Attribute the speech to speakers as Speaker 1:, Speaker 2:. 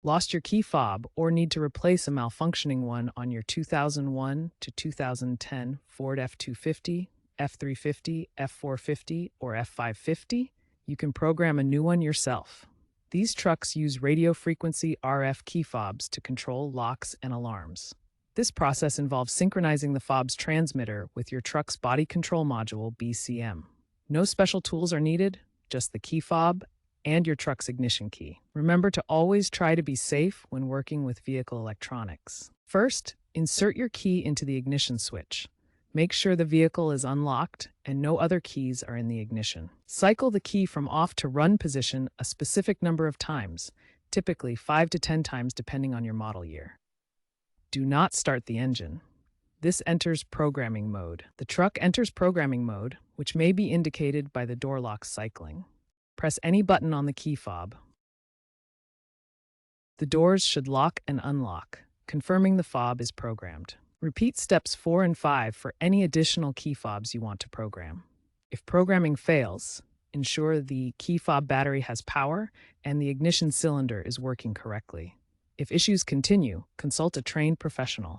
Speaker 1: Lost your key fob or need to replace a malfunctioning one on your 2001 to 2010 Ford F-250, F-350, F-450, or F-550? You can program a new one yourself. These trucks use radio frequency RF key fobs to control locks and alarms. This process involves synchronizing the fob's transmitter with your truck's body control module BCM. No special tools are needed, just the key fob and your truck's ignition key. Remember to always try to be safe when working with vehicle electronics. First, insert your key into the ignition switch. Make sure the vehicle is unlocked and no other keys are in the ignition. Cycle the key from off to run position a specific number of times, typically 5 to 10 times depending on your model year. Do not start the engine. This enters programming mode. The truck enters programming mode, which may be indicated by the door lock cycling. Press any button on the key fob. The doors should lock and unlock, confirming the fob is programmed. Repeat steps 4 and 5 for any additional key fobs you want to program. If programming fails, ensure the key fob battery has power and the ignition cylinder is working correctly. If issues continue, consult a trained professional.